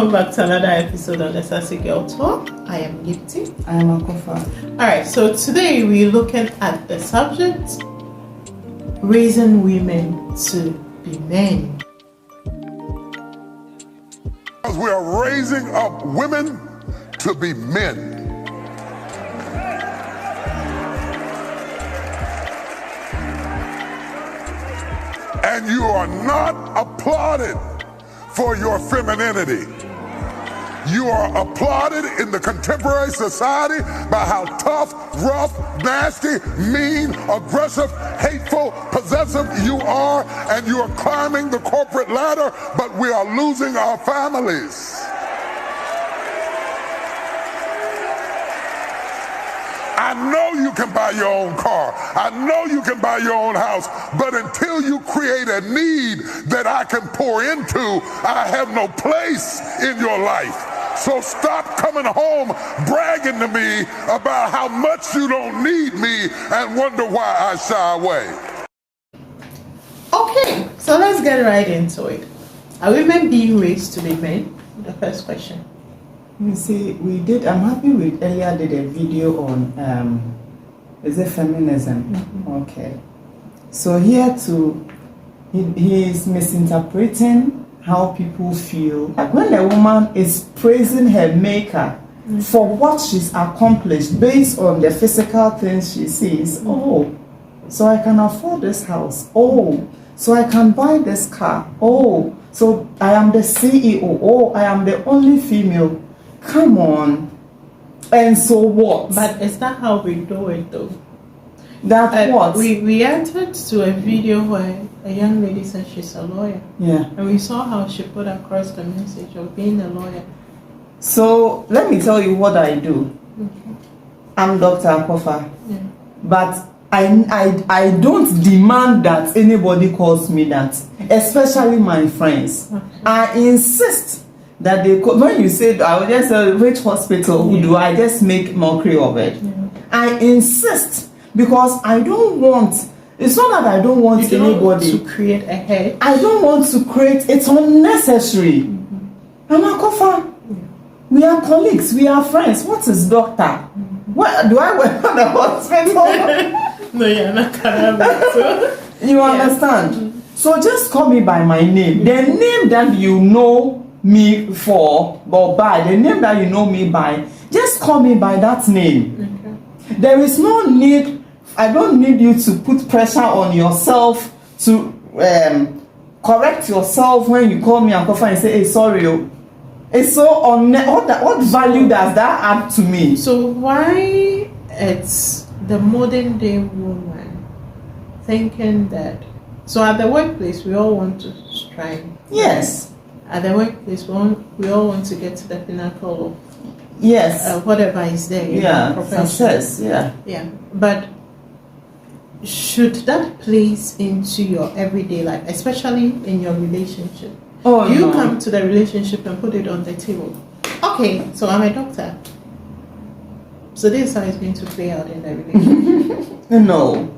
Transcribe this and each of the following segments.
welcome back to another episode of the Sassy Girl Talk. I am Gifty. I am Akofa. Alright, so today we're looking at the subject raising women to be men. We are raising up women to be men. And you are not applauded for your femininity. You are applauded in the contemporary society by how tough, rough, nasty, mean, aggressive, hateful, possessive you are, and you are climbing the corporate ladder, but we are losing our families. I know you can buy your own car. I know you can buy your own house. But until you create a need that I can pour into, I have no place in your life. So stop coming home bragging to me about how much you don't need me and wonder why I shy away. Okay, so let's get right into it. Are women being raised to be men? The first question. You see, I'm happy we earlier did a video on, is it feminism? Mm-hmm. Okay. So here too, he is misinterpreting how people feel. Like when a woman is praising her maker for what she's accomplished based on the physical things she sees. Oh, so I can afford this house. Oh, so I can buy this car. Oh, so I am the CEO. Oh, I am the only female. Come on. And so what? But is that how we do it though? That what? We reacted to a video where a young lady said she's a lawyer. Yeah. And we saw how she put across the message of being a lawyer. So let me tell you what I do. Okay. I'm Dr. Akofa. Yeah. But I don't demand that anybody calls me that, especially my friends. Okay. I insist that they when you say I will just say which hospital do I just make mockery of it. Yeah. I insist because I don't want. It's not that I don't want anybody to create a head. I don't want to create. It's unnecessary. I'm Akofa. We are colleagues. We are friends. What is doctor? What do I work at the hospital? No, you're not Carabas. You understand? So just call me by my name. The name that you know me for or by, the name that you know me by, just call me by that name. Okay. There is no need, I don't need you to put pressure on yourself to correct yourself when you call me Akofa and say, hey, sorry. It's so what value does that add to me? So why it's the modern day woman thinking that, so at the workplace we all want to strive. Yes. At the workplace we all want to get to the pinnacle of yes whatever is there. Yeah, success. Yeah. Yeah. But should that place into your everyday life, especially in your relationship? Oh, you no. Come to the relationship and put it on the table. Okay, so I'm a doctor. So this is how it's going to play out in the relationship. No.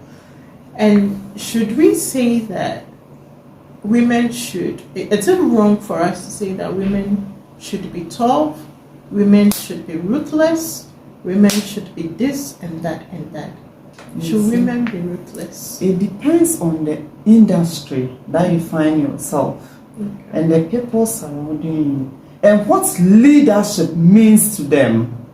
And should we say that women should, it's wrong for us to say that women should be tough, women should be ruthless, women should be this and that and that. Should women be ruthless? It depends on the industry that you find yourself. Okay. And the people surrounding you and what leadership means to them.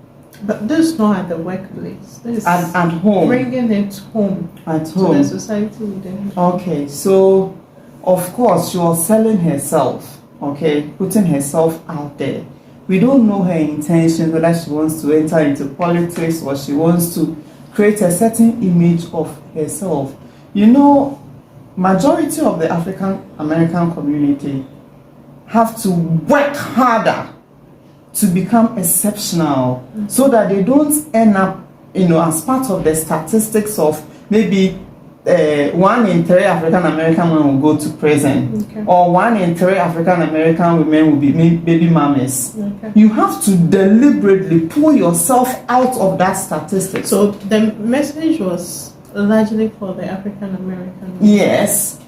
But this is not at the workplace. This is at home. Bringing it home. At to home. the society within. Okay, so of course she was selling herself. Okay, putting herself out there. We don't know her intention, whether she wants to enter into politics or she wants to create a certain image of herself. You know, majority of the African American community have to work harder to become exceptional so that they don't end up, as part of the statistics of maybe 1 in 3 African American women will go to prison, okay, or 1 in 3 African American women will be baby mamas. Okay. You have to deliberately pull yourself out of that statistic. So the message was largely for the African American women. Yes.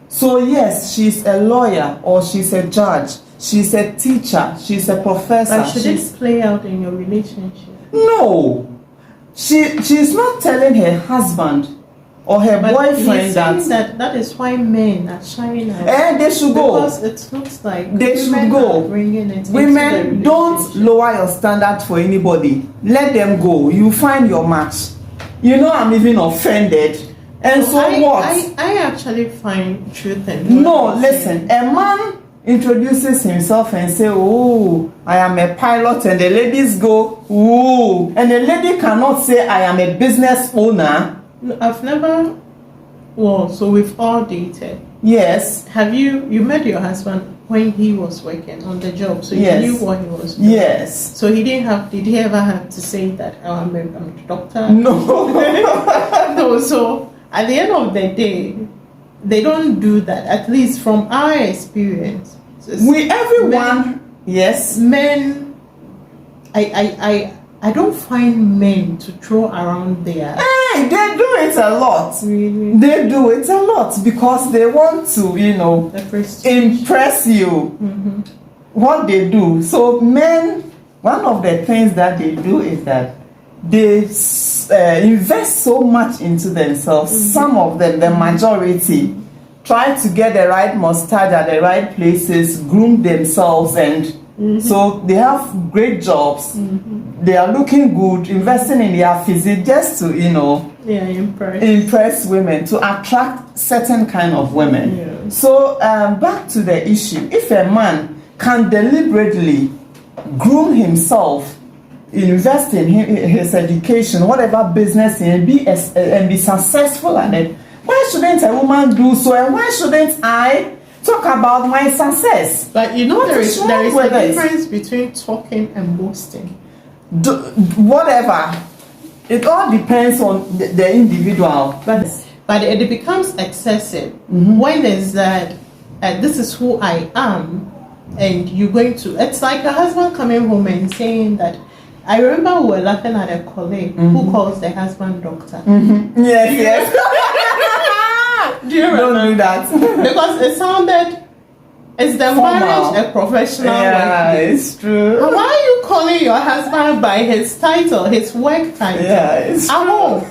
So yes, she's a lawyer or she's a judge. she's a teacher, she's a professor. But should this play out in your relationship? No. She's not telling her husband or her boyfriend that is why men are shying out. And they should go. Because it looks like they should go. Women, don't lower your standard for anybody. Let them go. You find your match. You know, I'm even offended. And so what? I actually find truth in no, listen. A man introduces himself and say, "Oh, I am a pilot," and the ladies go, "Oh," and the lady cannot say, "I am a business owner." No, I've never. Well, so we've all dated. Yes. Have you met your husband when he was working on the job? So you knew what he was doing. Yes. So he didn't have. Did he ever have to say that? Oh, I'm a doctor. No. No. So at the end of the day, they don't do that. At least from our experience, yes. Men. I don't find men to throw around their. Hey, they do it a lot. Really? They do it a lot because they want to, impress you. Mm-hmm. What they do. So men, one of the things that they do is that they invest so much into themselves. Mm-hmm. Some of them, the majority, try to get the right mustache at the right places, groom themselves, and so they have great jobs. Mm-hmm. They are looking good, investing in their physique just to, impress women, to attract certain kind of women. Yeah. So back to the issue. If a man can deliberately groom himself, invest in his education, whatever business, and be successful at it, why shouldn't a woman do so? And why shouldn't I talk about my success? But there is a difference between talking and boasting. Whatever. It all depends on the individual. But it becomes excessive when is that this is who I am, and you're going to. It's like a husband coming home and saying that. I remember we were laughing at a colleague who calls the husband doctor. Yes. Do you remember? Don't do that. Because it sounded. Is the marriage a professional work? Yeah, it's true. Why are you calling your husband by his title, his work title? Yeah, it's true. At home.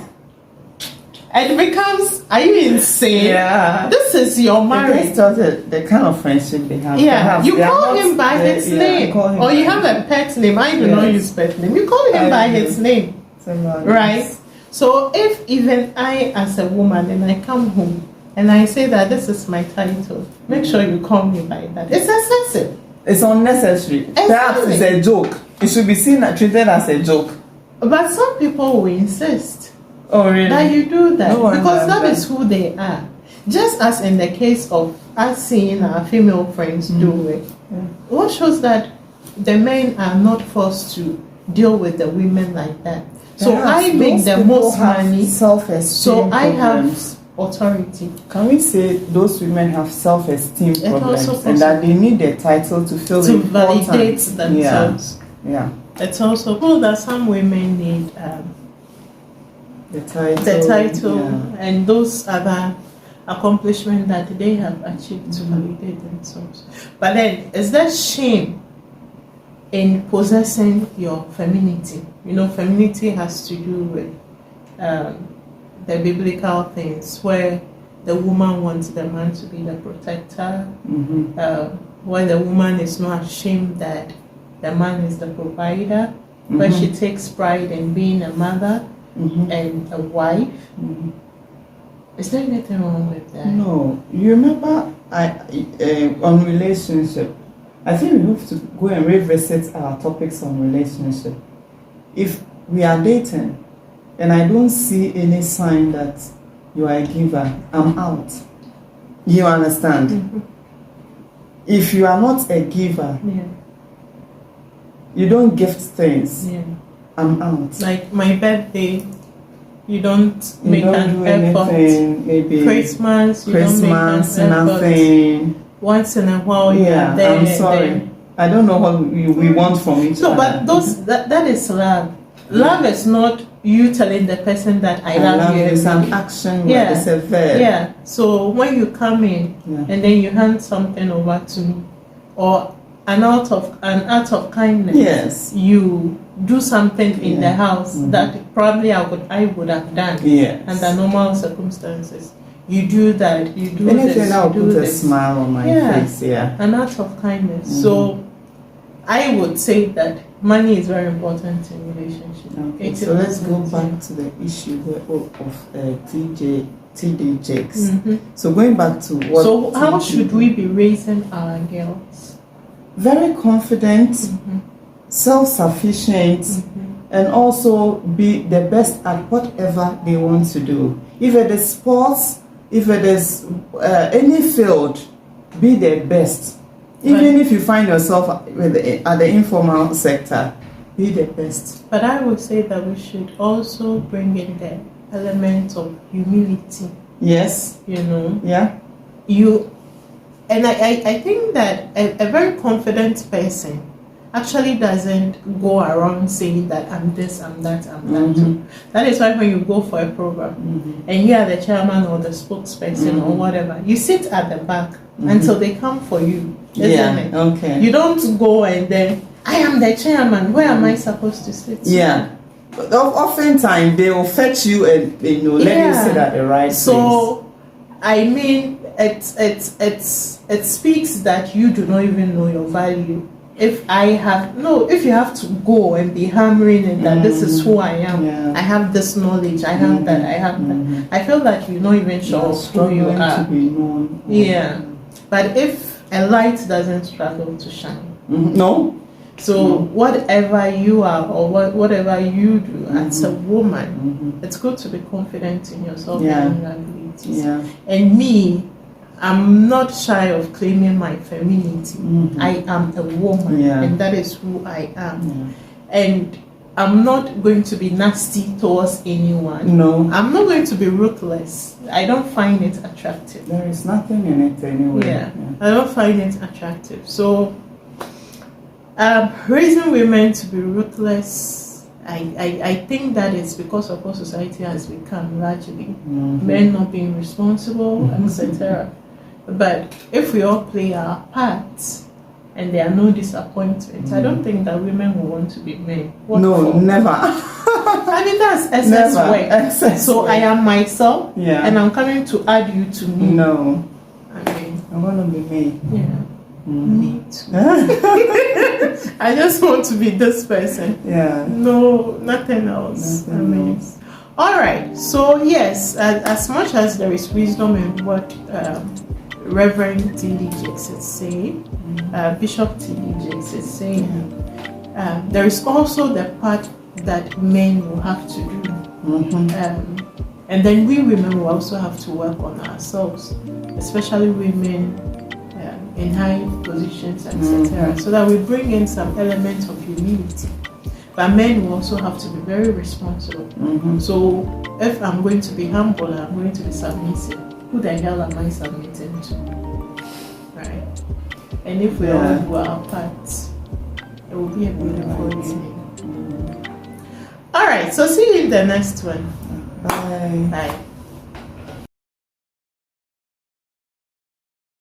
It becomes, are you insane? Yeah. This is your marriage. The kind of friendship they have. Yeah, you call him by his name. Or you have a pet name. I do not use pet name. You call him by his name. Right? So if even I, as a woman, and I come home, and I say that this is my title, make sure you call me by that. It's excessive. It's unnecessary. Exactly. Perhaps it's a joke. It should be treated as a joke. But some people will insist Oh, really? that you do that No, because that is who they are. Just as in the case of us seeing our female friends do it. Yeah. What shows that the men are not forced to deal with the women like that. So Perhaps I make the most money. Self-esteem. So I problems. have authority. Can we say those women have self-esteem problems also and that they need a title to feel to important? validate themselves. Yeah. It's also cool that some women need The title. Yeah. and those other accomplishments that they have achieved to validate themselves. But then, is there shame in possessing your femininity? Femininity has to do with the biblical things where the woman wants the man to be the protector, where the woman is not ashamed that the man is the provider, where she takes pride in being a mother and a wife. Is there anything wrong with that? No. You remember on relationship, I think we have to go and revisit our topics on relationship. If we are dating, and I don't see any sign that you are a giver, I'm out. You understand? If you are not a giver, you don't gift things, I'm out. Like my birthday, you don't make an effort. Maybe Christmas, you don't make an effort. Nothing. Once in a while, you're there. I'm sorry. I don't know what we want from each other. No, but that is love. Love is not you telling the person that I love you. It's an action. It's a verb. Yeah. So when you come in and then you hand something over to me, or an act of kindness, Yes. you do something in the house that probably I would have done under normal circumstances. You do that, you do anything this, that you will do put a this. smile on my face. An act of kindness. So I would say that money is very important in relationship. Okay, so let's go back to the issue of TD Jakes. So going back to what. So how should we be raising our girls? Very confident, self-sufficient, and also be the best at whatever they want to do. If it is sports, if it is any field, be the best. Even if you find yourself at the informal sector, be the best. But I would say that we should also bring in the element of humility. Yes. Yeah. And I think that a very confident person actually doesn't go around saying that I'm this, I'm that, I'm that too. That is why when you go for a program and you are the chairman or the spokesperson or whatever, you sit at the back until they come for you, isn't it? Okay. You don't go and then, I am the chairman, where am I supposed to sit? Yeah. But oftentimes they will fetch you and let you sit at the right place. So, I mean, it speaks that you do not even know your value. If you have to go and be hammering and that this is who I am, I have this knowledge, I have that, I have that. I feel like you're not even sure of who you are. To be known. Yeah. But if a light doesn't struggle to shine. No. So whatever you are or whatever you do as a woman, it's good to be confident in yourself and in your abilities. Yeah. And me, I'm not shy of claiming my femininity. I am a woman, and that is who I am. And I'm not going to be nasty towards anyone. No. I'm not going to be ruthless. I don't find it attractive. There is nothing in it anyway. Yeah. I don't find it attractive. So, raising women to be ruthless, I think that is because of what society has become largely. Men not being responsible, etc. But if we all play our parts and there are no disappointments, I don't think that women will want to be men. What for? Never. I mean, that's excess work. So I am myself, and I'm coming to add you to me. No. I mean, I want to be me. Yeah. Me too. I just want to be this person. Yeah. No, nothing else. All right. So yes, as much as there is wisdom in what Reverend T.D. Jakes is saying, Bishop T.D. Jakes is saying, there is also the part that men will have to do. And then we women will also have to work on ourselves, especially women in high positions, etc., so that we bring in some element of humility. But men will also have to be very responsible. So if I'm going to be humble and I'm going to be submissive, who the hell am I submitting to? Right? And if we all do our parts, it will be a beautiful union. All right, so see you in the next one. Bye. Bye.